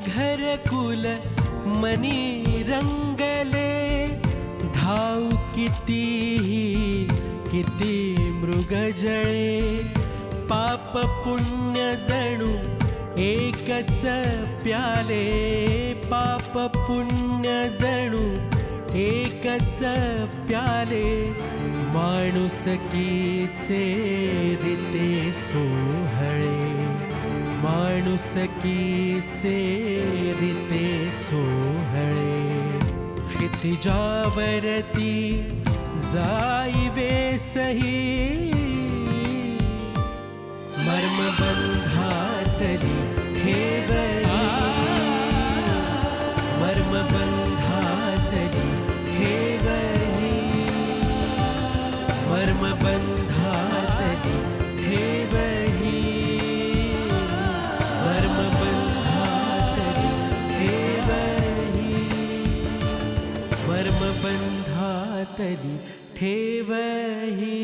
घरकुल मनी रंगले, धाव कितीही किती मृगजळे, पाप पुण्य जणू एकच प्याले, पाप पुण्य जणू एकच प्याले, माणुसकीचे रीते सोहळे, माणुसकीचे रीते सोहळे, क्षितिजावरती जाईवे सही, मर्मबंधातली ठेवली, मर्मबंधातली ठेवली, मर्मबंधातली ठेवली, मर्मबंधातली ठेवली, मर्मबंधातली ठेवली.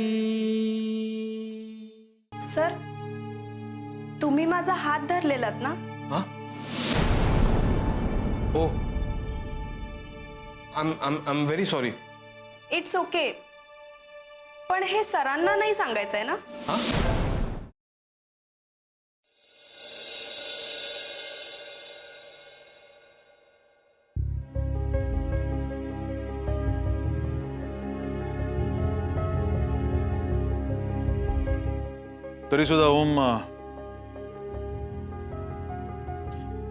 सर, तुम्ही माझा हात धरलेलात ना? हाँ? ओ, I'm very sorry. It's okay. पण हे सरांना नाही सांगायचंय ना? हाँ? तरी सुद्धा ओम,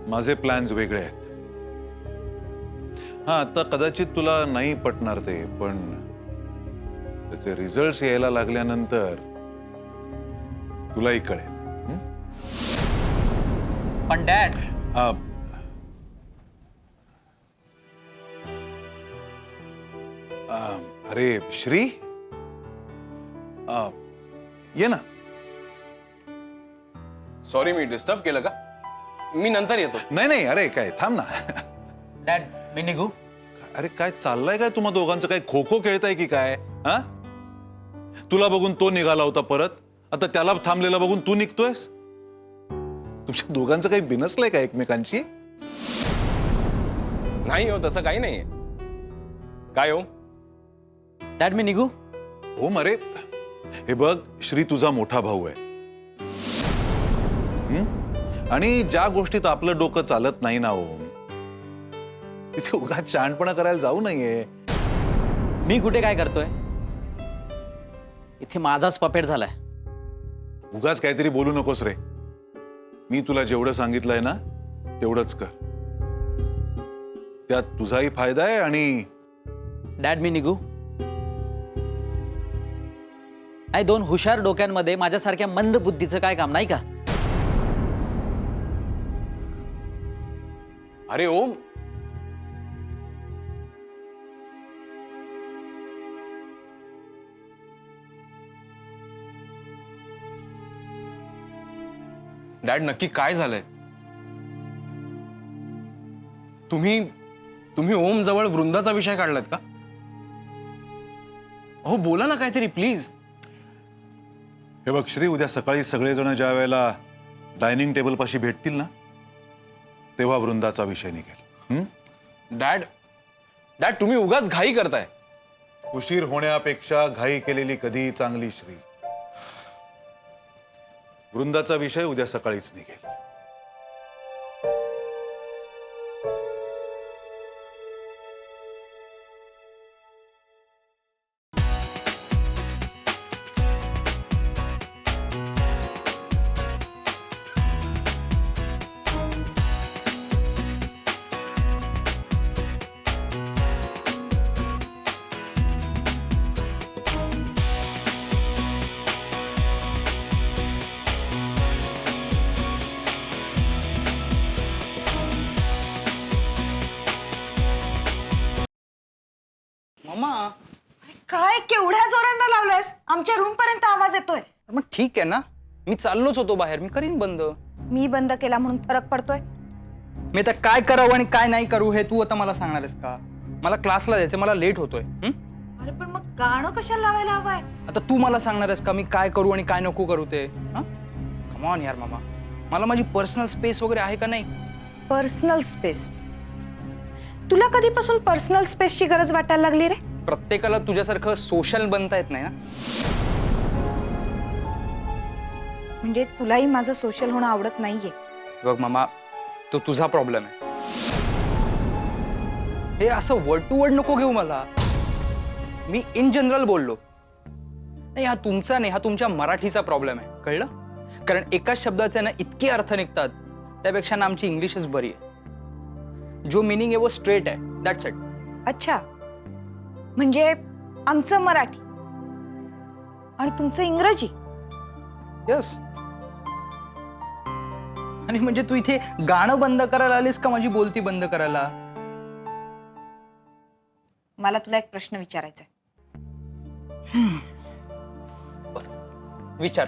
माझे प्लॅन्स वेगळे आहेत. हा, आता कदाचित तुला नाही पटणार ते, पण त्याचे रिझल्ट्स यायला लागल्यानंतर तुलाही कळेल. पण डॅड, अरे श्री, ये ना. सॉरी, मी डिस्टर्ब केलं का? मी नंतर येतो. नाही नाही, अरे काय, थांब ना. डॅड मी निघू? अरे काय चाललंय काय तुम्हा दोघांचं? काय खो खो खेळताय की काय? हा, तुला बघून तो निघाला होता परत, आता त्याला थांबलेला बघून तू निघतोयस. तुमच्या दोघांचं काही बिनसलंय का एकमेकांशी? नाही हो, तसं काही नाहीये. काय हो? डॅड मी निघू? ओम, अरे हे बघ, श्री तुझा मोठा भाऊ आहे. आणि ज्या गोष्टीत आपलं डोकं चालत नाही ना ओम, तिथे उगाच शहाणपणा करायला जाऊ नये. मी कुठे काय करतोय? इथे माझाच पपेट झालाय. उगाच काहीतरी बोलू नकोस रे. मी तुला जेवढं सांगितलंय ना तेवढंच कर. त्यात तुझाही फायदा आहे. आणि डॅड मी निघू? नाही, दोन हुशार डोक्यांमध्ये माझ्यासारख्या मंद बुद्धीचं काय काम, नाही का? अरे ओम, डॅड नक्की काय झालंय? तुम्ही ओम जवळ वृंदाचा विषय काढलात का? हो, बोला ना काहीतरी प्लीज. हे बघ श्री, उद्या सकाळी सगळेजण ज्या वेळेला डायनिंग टेबल पाशी भेटतील ना, तेव्हा वृंदाचा विषय निघेल. डॅड तुम्ही उगाच घाई करताय. उशीर होण्यापेक्षा घाई केलेली कधीही चांगली श्री. वृंदाचा विषय उद्या सकाळीच निघेल. मम्मा, काय केवढ्या जोरांना लावलंयस? आमच्या रूम पर्यंत आवाज येतोय. मग ठीक आहे ना, मी चाललोच होतो बाहेर, मी करीन बंद. मी बंद केला म्हणून फरक पडतोय? मी आता काय करावं आणि काय नाही करू हे तू आता मला सांगणार आहेस का? मला क्लासला जायचं, मला लेट होतोय. अरे पण मग गाणं कशाला लावायला हवंय? आता तू मला सांगणार आहेस का मी काय करू आणि काय नको करू ते? कम ऑन यार मामा, मला माझी पर्सनल स्पेस वगैरे आहे का नाही? Personal space. तुला कधीपासून पर्सनल स्पेसची गरज वाटायला लागली रे? प्रत्येकाला तुझ्यासारखं सोशल बनता येत नाही ना. म्हणजे तुलाही माझं सोशल होणं आवडत नाहीये. बघ मामा, तो तुझा प्रॉब्लेम आहे. हे असं वर्ड टू वर्ड नको घेऊ मला. मी इन जनरल बोललो नाही. हा तुमचा नाही, हा तुमच्या मराठीचा प्रॉब्लेम आहे, कळलं? कारण एकाच शब्दाचे ना इतके अर्थ निघतात, त्यापेक्षा ना आमची इंग्लिशच बरी आहे. जो मिनिंग आहे वो स्ट्रेट आहे, दॅट्स इट. अच्छा, म्हणजे आमचं मराठी आणि तुमचं इंग्रजी. यस. आणि म्हणजे तू इथे गाणं बंद करायला आलीस का माझी बोलती बंद करायला? मला तुला एक प्रश्न विचारायचा आहे. विचार,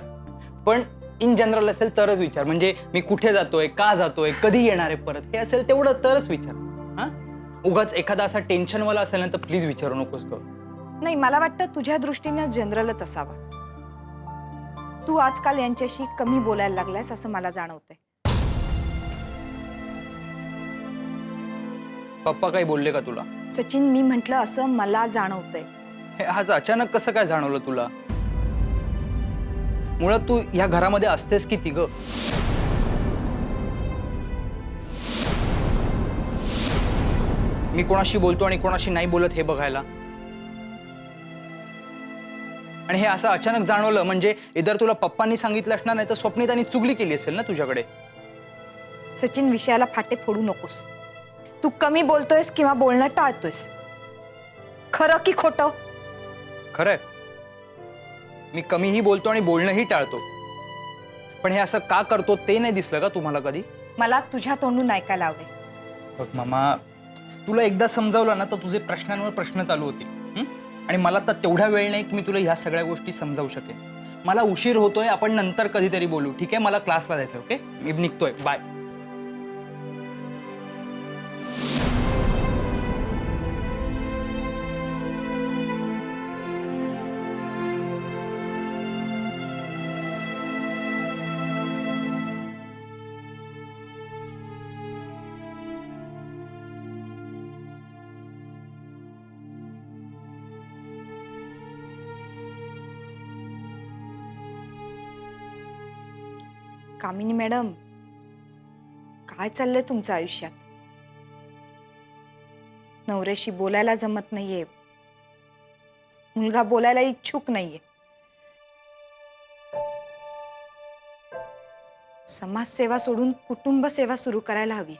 पण इन जनरल असेल तरच विचार. म्हणजे मी कुठे जातोय, का जातोय, कधी येणार आहे परत, हे असेल तेवढं तरच विचार. हा, उगाच एखादा असा टेन्शनवाला असेल ना तर प्लीज विचारू नकोस ग. नाही, मला वाटतं तुझ्या दृष्टीने जनरलच असावा. तू आजकाल यांच्याशी कमी बोलायला लागलायस असं मला जाणवतंय. पप्पा काही बोलले का तुला? सचिन, मी म्हंटल असं मला जाणवतंय. हे आज अचानक कसं काय जाणवलं तुला? मुळात तू या घरामध्ये असतेस किती ग? मी कोणाशी बोलतो आणि कोणाशी नाही बोलत हे बघायला. आणि हे असं अचानक जाणवलं म्हणजे इधर तुला पप्पांनी सांगितलं असणार, नाही तर स्वप्नितांनी चुगली केली असेल ना तुझ्याकडे. सचिन, विषयाला फाटे फोडू नकोस. तू कमी बोलतोयस किंवा बोलणं टाळतोयस. खरं की खोटं? खरंय, मी कमीही बोलतो आणि बोलणंही टाळतो. पण हे असं का करतो ते नाही दिसलं का तुम्हाला कधी? मला तुझ्या तोंडून ऐकायला आवडेल. बघ मामा, तुला एकदा समजावलं ना तर तुझे प्रश्नांवर प्रश्न चालू होतील. आणि मला तर तेवढा वेळ नाही की मी तुला ह्या सगळ्या गोष्टी समजावू शकेन. मला उशीर होतोय, आपण नंतर कधीतरी बोलू, ठीक आहे? मला क्लासला जायचं. ओके, मी निघतोय. बाय. कामिनी मॅडम, काय चाललंय तुमचं आयुष्यात? नवऱ्याशी बोलायला जमत नाहीये, मुलगा बोलायला इच्छुक नाहीये. समाजसेवा सोडून कुटुंब सेवा सुरू करायला हवी.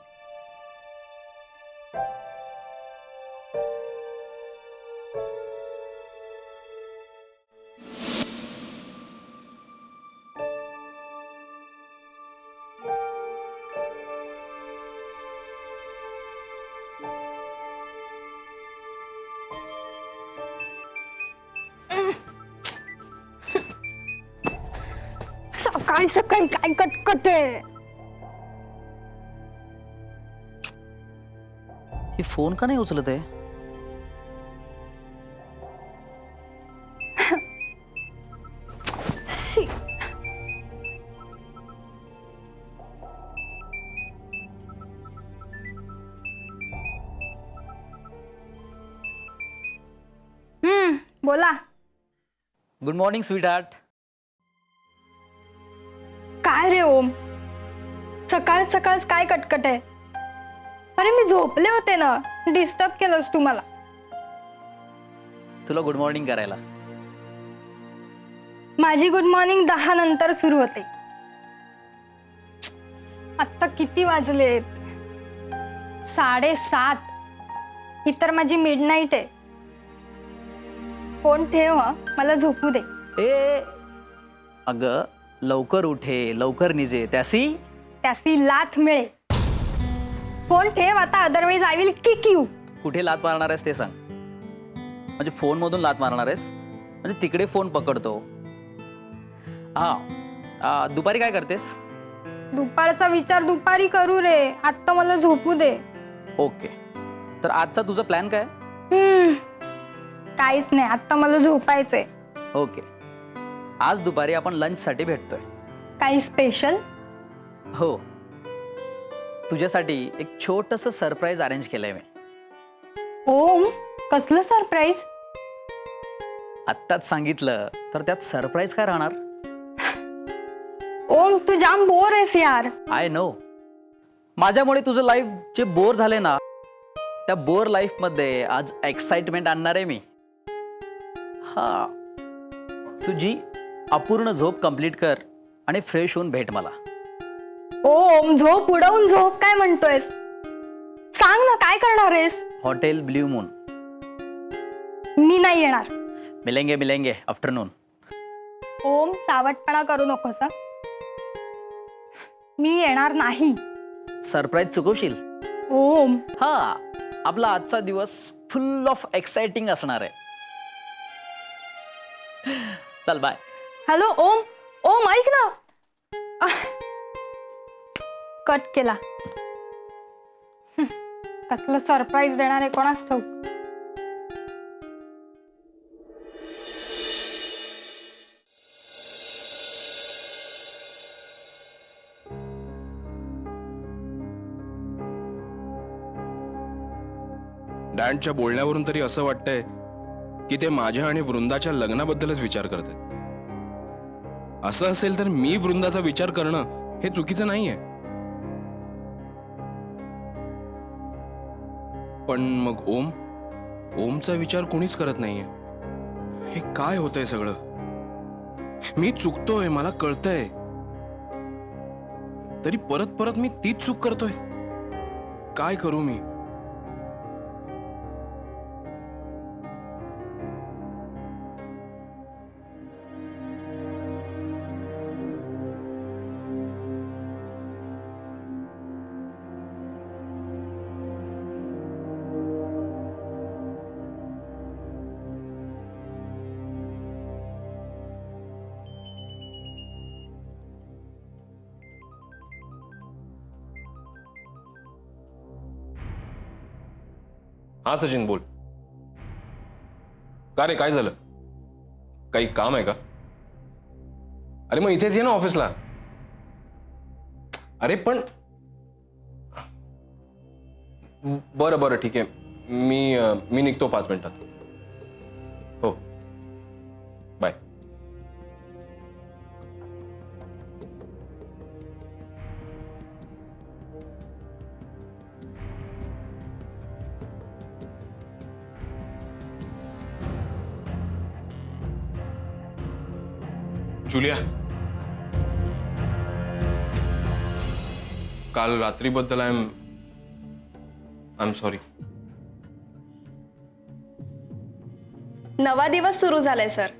सकाळी सकाळी काय कटकट आहे. ही फोन का नाही उचलत आहे? शी. बोला. Good morning sweet heart. काय रे ओम, सकाळ सकाळच काय कटकट आहे? अरे मी झोपले होते ना, डिस्टर्ब केलंस तू मला. तुला गुड मॉर्निंग करायला. माझी गुड मॉर्निंग 10 नंतर सुरू होते. आता किती वाजलेत? 7:30. ही तर माझी मिडनाईट आहे. फोन ठेव हं, मला झोपू दे. ए अगं, लवकर उठे, लवकर निजे, त्यासी लाथ मिळे. फोन ठेव आता, otherwise I will kick you. कुठे लात मारणार आहेस ते सांग. म्हणजे फोन मधून लात मारणार आहेस? म्हणजे तिकडे फोन पकडतो. हा, दुपारी काय करतेस? दुपारचा विचार दुपारी करू रे, आता मला झोपू दे. ओके, तर आजचा तुझा प्लॅन काय? काहीच नाही, आता मला झोपायचंय. ओके, आज दुपारी आपण लंच साठी भेटतोय. काही स्पेशल? हो, तुझ्यासाठी एक छोटंसं सरप्राईज अरेंज केलंय मी. ओम कसलं सरप्राईज? आत्ताच सांगितलं तर त्यात सरप्राईज काय राहणार? ओम तू जाम बोर आहेस यार. I know. माझ्यामुळे तुझं लाईफ जे बोर झाले ना, त्या बोर लाईफ मध्ये आज एक्साइटमेंट आणणार आहे मी. हा, तुझी अपूर्ण झोप कंप्लीट कर आणि फ्रेश होऊन भेट मला. ओम झोप उडवून झोप काय म्हणतोयस? सांग ना काय करणार आहेस? Hotel blue moon. मी नाही येणार. मिलेंगे मिलेंगे आफ्टरनून. ओम चावटपणा करू नकोस हं. मी येणार नाही. सरप्राईज चुकवशील. ओम हा, आपला आजचा दिवस फुल ऑफ एक्साइटिंग असणार आहे. चल बाय. हॅलो ओम. ओम ऐक ना. कट केला. कसलं सरप्राईज देणार आहे कोणास ठाऊक. डॅडच्या बोलण्यावरून तरी असं वाटतंय की ते माझ्या आणि वृंदाच्या लग्नाबद्दलच विचार करतात. असं असेल तर मी वृंदाचा विचार करणं हे चुकीचं नाहीये. पण मग ओमचा विचार कोणीच करत नाहीये. हे काय होतंय सगळं? मी चुकतोय, मला कळतंय, तरी परत परत मी तीच चूक करतोय. काय करू मी? हा सचिन बोल. का रे, काय झालं? काही काम आहे का? अरे मग इथेच ये ना ऑफिसला. अरे पण बरं बरं ठीक आहे, मी निघतो 5 मिनिटात. हो बाय. जुलिया, काल रात्रीबद्दल आय एम सॉरी. नवा दिवस सुरू झालाय सर.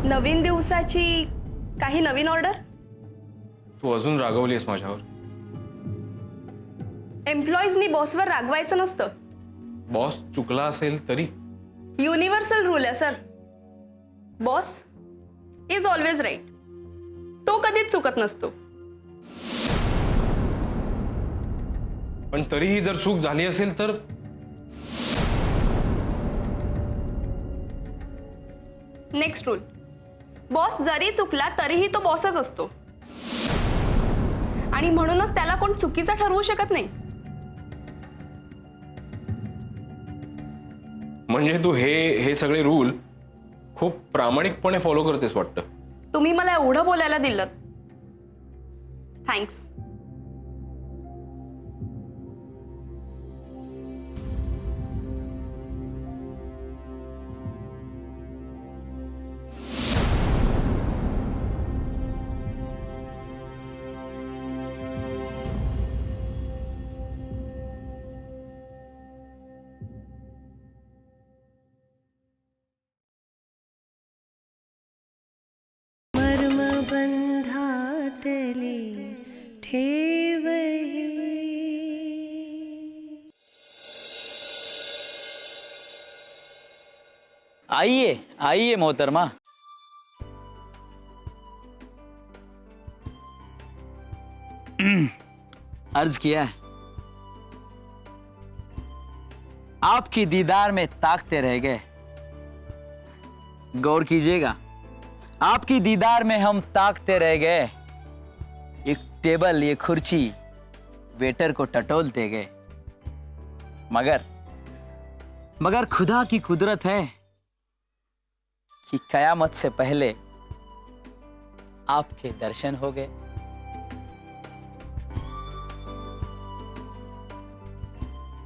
नवीन दिवसाची काही नवीन ऑर्डर? तू अजून रागवलीस माझ्यावर. एम्प्लॉईजनी बॉसवर रागवायचं नसतं. बॉस चुकला असेल तरी युनिव्हर्सल रूल आहे sir. Boss is always right. तो कधीच चुकत नसतो. पण तरीही जर चूक झाली असेल तर नेक्स्ट रूल, बॉस जरी चुकला तरीही तो बॉसच असतो आणि म्हणूनच त्याला कोण चुकीचा ठरवू शकत नाही. म्हणजे तू हे सगळे रूल खूप प्रामाणिकपणे फॉलो करतेस वाटतं. तुम्ही मला एवढं बोलायला दिलं, थँक्स. मर्मबंधातले ठेवही. आइए मोहतरमा. अर्ज किया है. आपकी दीदार में ताकते रह गए. गौर कीजिएगा, आपकी दीदार में हम ताकते रह गए. ये टेबल ये कुर्सी वेटर को टटोलते गए, मगर खुदा की कुदरत है कि कयामत से पहले आपके दर्शन हो गए।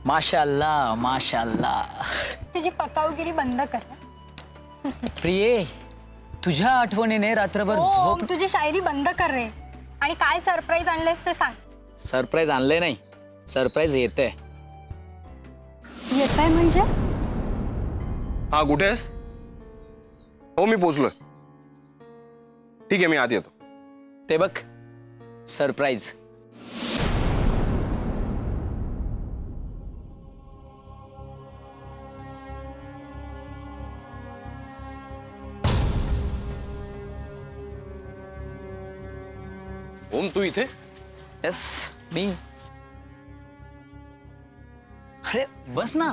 माशाअल्लाह माशाअल्लाह। तुझी पकावगिरी बंद कर. प्रिये, तुझ्या आठवणीने रात्रभर झोप. तुझी शायरी बंद कर रे. आणि काय सरप्राईज आणलेस ते सांग. सरप्राईज आणले नाही, सरप्राईज येते. येत आहे म्हणजे? हा, कुठे आहेस? हो, मी पोचलोय. ठीक आहे, मी आत येतो. ते बघ, सरप्राईज. ओम, तू इथे? यस, मी. अरे बस ना.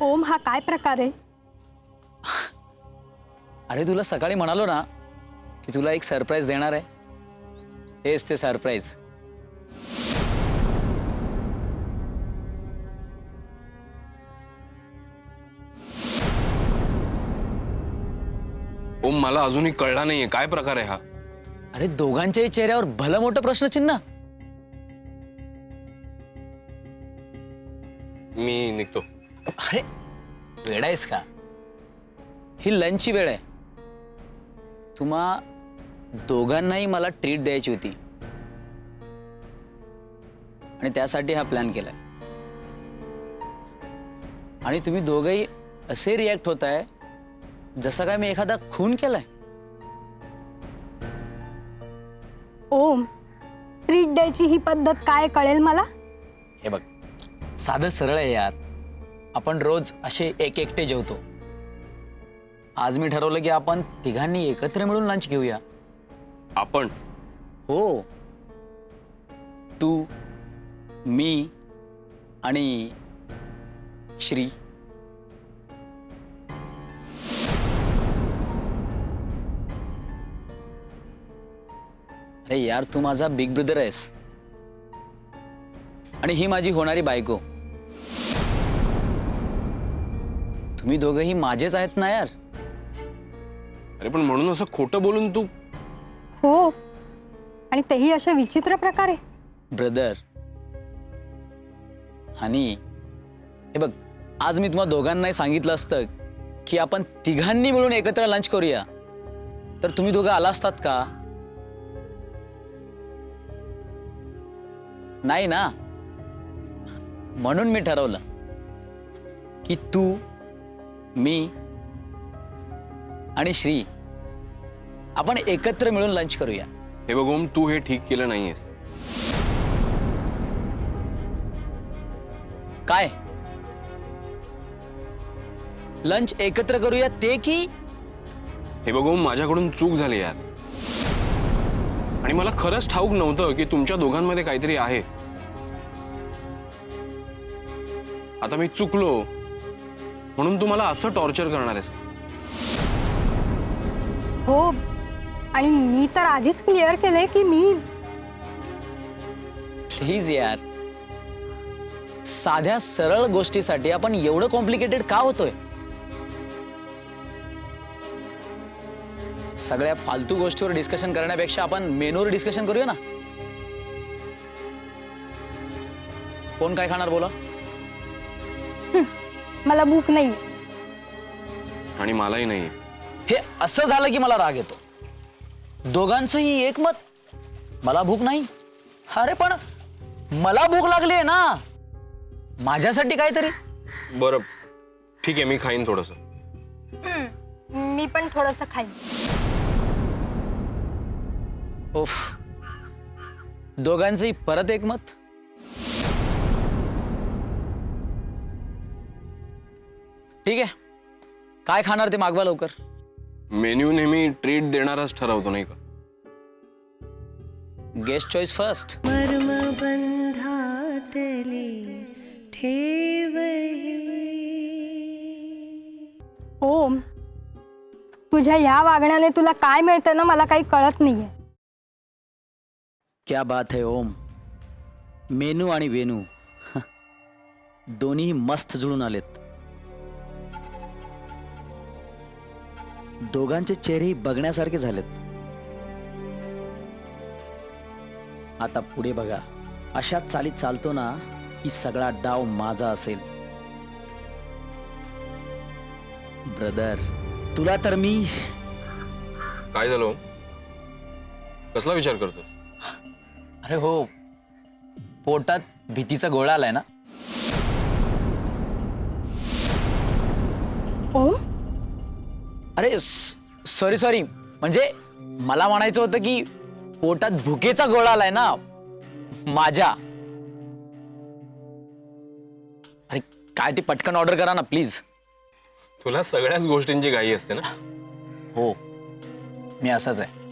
ओम, हा काय प्रकार आहे? अरे तुला सकाळी म्हणालो ना की तुला एक सरप्राईज देणार आहे. हेच ते सरप्राईज. ओम, मला अजूनही कळला नाहीये काय प्रकार आहे हा. अरे दोघांच्याही चेहऱ्यावर भलं मोठं प्रश्नचिन्ह. मी निघतो. अरे वेळ आहेस का? ही लंचची वेळ आहे. तुम्हा दोघांनाही मला ट्रीट द्यायची होती आणि त्यासाठी हा प्लॅन केलाय. आणि तुम्ही दोघंही असे रिॲक्ट होताय जसं काय मी एखादा खून केलाय. ओम, ट्रीट द्यायची ही पद्धत काय कळेल मला? हे बघ, साधं सरळ आहे यार. आपण रोज असे एक एकटे जेवतो. आज मी ठरवलं की आपण तिघांनी एकत्र मिळून लंच घेऊया. आपण? हो, तू, मी आणि श्री. अरे यार, तू माझा बिग ब्रदर आहेस आणि ही माझी होणारी बायको. तुम्ही दोघंही माझेच आहेत ना यार. अरे पण म्हणून असं खोटं बोलून तू? हो, आणि तेही अशा विचित्र प्रकारे. ब्रदर आणि हे बघ, आज मी तुम्हा दोघांनाही सांगितलं असतं की आपण तिघांनी मिळून एकत्र लंच करूया, तर तुम्ही दोघं आला असतात का? नाही ना. म्हणून मी ठरवलं की तू, मी आणि श्री आपण एकत्र मिळून लंच करूया. हे बघ ओम, तू हे ठीक केलं नाहीयेस. काय लंच एकत्र करूया ते की? हे बघ ओम, माझ्याकडून चूक झाली यार. आणि मला खरंच ठाऊक नव्हतं की तुमच्या दोघांमध्ये काहीतरी आहे. आता मी चुकलो म्हणून तू मला असं टॉर्चर करणार आहेस? हो, आणि मी तर आधीच क्लिअर केलंय की मी. प्लीज यार, साध्या सरळ गोष्टीसाठी आपण एवढं कॉम्प्लिकेटेड का होतोय? सगळ्या फालतू गोष्टीवर डिस्कशन करण्यापेक्षा आपण मेनूवर डिस्कशन करूया ना. कोण काय खाणार बोला? मला भूक नाही. आणि मलाही नाही. हे असं झालं की मला राग येतो. दोघांचंही एकमत, मला भूक नाही. अरे पण मला भूक लागली आहे ना, माझ्यासाठी काहीतरी. बरं ठीक आहे, मी खाईन थोडंसं. मी पण थोडंसं खाईन. ओफ, दोघांचंही परत एकमत. ठीक आहे, काय खाणार ते मागवा लवकर. मेन्यू नेहमी ट्रीट देणारच ठरवतो नाही का? Guest choice first. मर्मबंधातली ठेवही ओम, तुझ्या ह्या वागण्याने तुला काय मिळतं ना मला काही कळत नाहीये. क्या बात है ओम. मेनू आणि वेनू दोन्ही मस्त जुळून आलेत. दोघांचे चेहरेही बघण्यासारखे झालेत. आता पुढे बघा, अशाच चालीत चालतो ना की सगळा डाव माझा असेल. ब्रदर, तुला तर मी काय झालं ओम? कसला विचार करतोस? अरे हो, पोटात भीतीचा गोळा आलाय ना. ओम, अरे सॉरी सॉरी, म्हणजे मला म्हणायचं होतं की पोटात भुकेचा गोळा आलाय ना माझ्या. अरे काय ते पटकन ऑर्डर करा ना प्लीज. तुला सगळ्याच गोष्टींची घाई असते ना. हो, मी असाच आहे.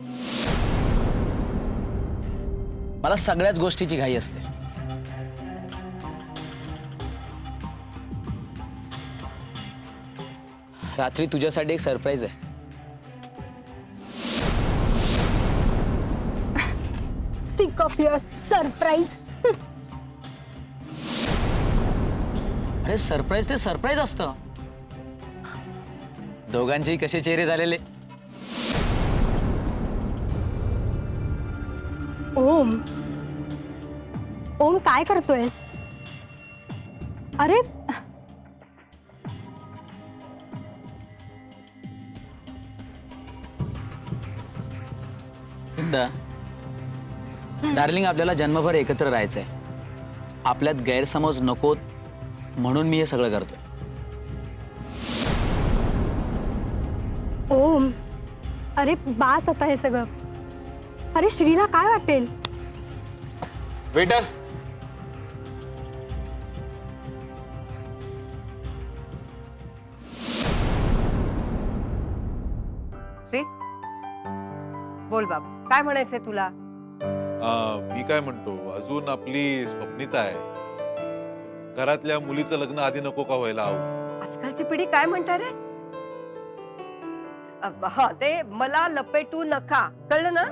मला सगळ्याच गोष्टीची घाई असते. रात्री तुझ्यासाठी एक सरप्राईज आहे. Sick of your surprise. अरे सरप्राईज ते सरप्राईज असतं. दोघांचेही कसे चेहरे झालेले. ओम, ओम काय करतोयस? अरे वृंदा, डार्लिंग, आपल्याला जन्मभर एकत्र राहायचंय. आपल्यात गैरसमज नकोत म्हणून मी हे सगळं करतोय. ओम, अरे बास आता हे सगळं. अरे श्रीला काय वाटेल? वेटर, श्री, बोल बाबा, काय म्हणायचंय तुला? मी काय म्हणतो, अजून आपली स्वप्निता आहे. घरातल्या मुलीचं लग्न आधी नको का व्हायला हवं? आजकालची पिढी काय म्हणता रे? हा, ते मला लपेटू नका, कळलं ना?